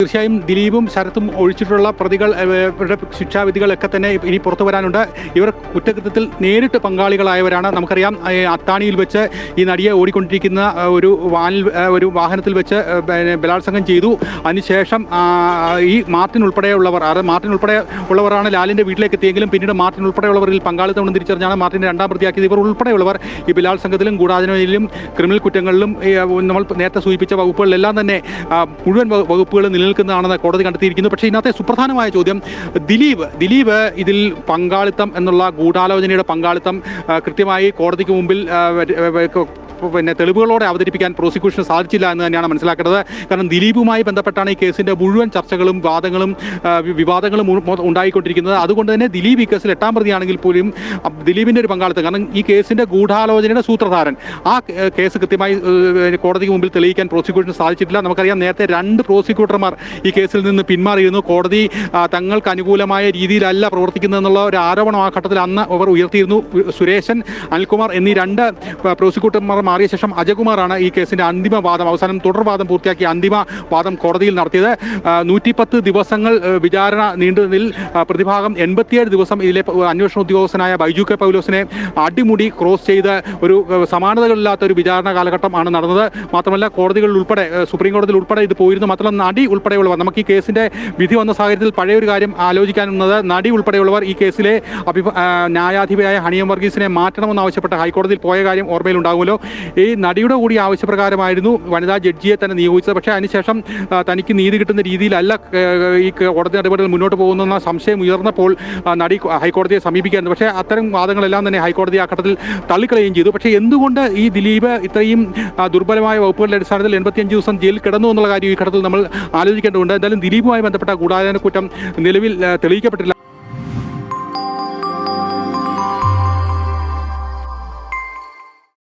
തീർച്ചയായും ദിലീപും ശരത്തും ഒഴിച്ചിട്ടുള്ള പ്രതികളുടെ ശിക്ഷാവിധികളൊക്കെ തന്നെ ഇനി പുറത്തു വരാനുണ്ട്. ഇവർ കുറ്റകൃത്യത്തിൽ നേരിട്ട് പങ്കാളികളായവരാണ്. നമുക്കറിയാം, അത്താണിയിൽ വെച്ച് ഈ നടിയെ ഓടിക്കൊണ്ടിരിക്കുന്ന ഒരു വാഹനത്തിൽ വെച്ച് ബലാത്സംഗം ചെയ്തു. അതിനുശേഷം ഈ മാർട്ടിൻ ഉൾപ്പെടെയുള്ളവരാണ് ലാലിൻ്റെ വീട്ടിലേക്ക് എത്തിയെങ്കിലും പിന്നീട് മാർട്ടിൻ ഉൾപ്പെടെയുള്ളവരിൽ പങ്കാളിത്തം തിരിച്ചറിഞ്ഞാണ് മാർട്ടിനെ രണ്ടാം പ്രതിയാക്കിയത്. ഇവർ ഉൾപ്പെടെയുള്ളവർ ഈ ബലാത്സംഗത്തിലും ഗൂഢാലോചനയിലും ക്രിമിനൽ കുറ്റങ്ങളിലും നമ്മൾ നേരത്തെ സൂചിപ്പിച്ച വകുപ്പുകളിലെല്ലാം തന്നെ മുഴുവൻ വകുപ്പുകൾ നിലനിൽക്കുന്നതാണെന്ന് കോടതി കണ്ടെത്തിയിരിക്കുന്നു. പക്ഷേ ഇതിനകത്തെ സുപ്രധാനമായ ചോദ്യം, ദിലീപ് ഇതിൽ പങ്കാളിത്തം എന്നുള്ള ഗൂഢാലോചനയുടെ പങ്കാളിത്തം കൃത്യമായി കോടതിക്ക് മുമ്പിൽ തെളിവുകളോടെ അവതരിപ്പിക്കാൻ പ്രോസിക്യൂഷന് സാധിച്ചില്ല എന്ന് തന്നെയാണ് മനസ്സിലാക്കേണ്ടത്. കാരണം ദിലീപുമായി ബന്ധപ്പെട്ടാണ് ഈ കേസിൻ്റെ മുഴുവൻ ചർച്ചകളും വിവാദങ്ങളും ഉണ്ടായിക്കൊണ്ടിരിക്കുന്നത്. അതുകൊണ്ട് തന്നെ ദിലീപ് ഈ കേസിൽ 8ാം പ്രതിയാണെങ്കിൽ പോലും ദിലീപിൻ്റെ ഒരു പങ്കാളിത്തം, കാരണം ഈ കേസിൻ്റെ ഗൂഢാലോചനയുടെ സൂത്രധാരൻ, ആ കേസ് കൃത്യമായി കോടതിക്ക് മുമ്പിൽ തെളിയിക്കാൻ പ്രോസിക്യൂഷന് സാധിച്ചിട്ടില്ല. നമുക്കറിയാം, നേരത്തെ 2 പ്രോസിക്യൂട്ടർമാർ ഈ കേസിൽ നിന്ന് പിന്മാറിയിരുന്നു. കോടതി തങ്ങൾക്ക് അനുകൂലമായ രീതിയിലല്ല പ്രവർത്തിക്കുന്നതെന്നുള്ള ഒരു ആരോപണം ആ ഘട്ടത്തിൽ അന്ന് അവർ ഉയർത്തിയിരുന്നു. സുരേശൻ, അനിൽകുമാർ എന്നീ 2 പ്രോസിക്യൂട്ടർമാർ മാറിയ ശേഷം അജകുമാറാണ് ഈ കേസിൻ്റെ അവസാനം തുടർവാദം പൂർത്തിയാക്കി അന്തിമ വാദം കോടതിയിൽ നടത്തിയത്. 110 ദിവസങ്ങൾ വിചാരണ നീണ്ടതിൽ പ്രതിഭാഗം 87 ദിവസം ഇതിലെ അന്വേഷണ ഉദ്യോഗസ്ഥനായ ബൈജു കെ പൗലോസിനെ അടിമുടി ക്രോസ് ചെയ്ത് ഒരു സമാനതകളില്ലാത്ത ഒരു വിചാരണ കാലഘട്ടം ആണ് നടന്നത്. മാത്രമല്ല, കോടതികളിൽ ഉൾപ്പെടെ, സുപ്രീം കോടതിയിൽ ഉൾപ്പെടെ ഇത് പോയിരുന്നു. മാത്രമല്ല, നടി ഉൾപ്പെടെയുള്ളവർ, നമുക്ക് ഈ കേസിൻ്റെ വിധി വന്ന സാഹചര്യത്തിൽ പഴയ ഒരു കാര്യം ആലോചിക്കാനുള്ളത്, നടി ഉൾപ്പെടെയുള്ളവർ ഈ കേസിലെ ന്യായാധിപയായ ഹണിയം വർഗീസിനെ മാറ്റണമെന്നാവശ്യപ്പെട്ട് ഹൈക്കോടതിയിൽ പോയ കാര്യം ഓർമ്മയിലുണ്ടാകുമല്ലോ. ഈ നടിയുടെ കൂടി ആവശ്യപ്രകാരമായിരുന്നു വനിതാ ജഡ്ജിയെ തന്നെ നിയോഗിച്ചത്. പക്ഷേ അതിനുശേഷം തനിക്ക് നീതി കിട്ടുന്ന രീതിയിലല്ല ഈ കോടതി നടപടികൾ മുന്നോട്ട് പോകുന്ന സംശയം ഉയർന്നപ്പോൾ നടി ഹൈക്കോടതിയെ സമീപിക്കായിരുന്നു. പക്ഷേ അത്തരം വാദങ്ങളെല്ലാം തന്നെ ഹൈക്കോടതി ആ ഘട്ടത്തിൽ തള്ളിക്കളയുകയും ചെയ്തു. പക്ഷേ എന്തുകൊണ്ട് ഈ ദിലീപ് ഇത്രയും ദുർബലമായ വകുപ്പുകളുടെ അടിസ്ഥാനത്തിൽ 85 ദിവസം ജയിലിൽ കിടന്നു എന്നുള്ള കാര്യം ഈ ഘട്ടത്തിൽ നമ്മൾ ആലോചിക്കേണ്ടതുണ്ട്. എന്തായാലും ദിലീപുമായി ബന്ധപ്പെട്ട ഗൂഢാലോചന കുറ്റം നിലവിൽ തെളിയിക്കപ്പെട്ടില്ല.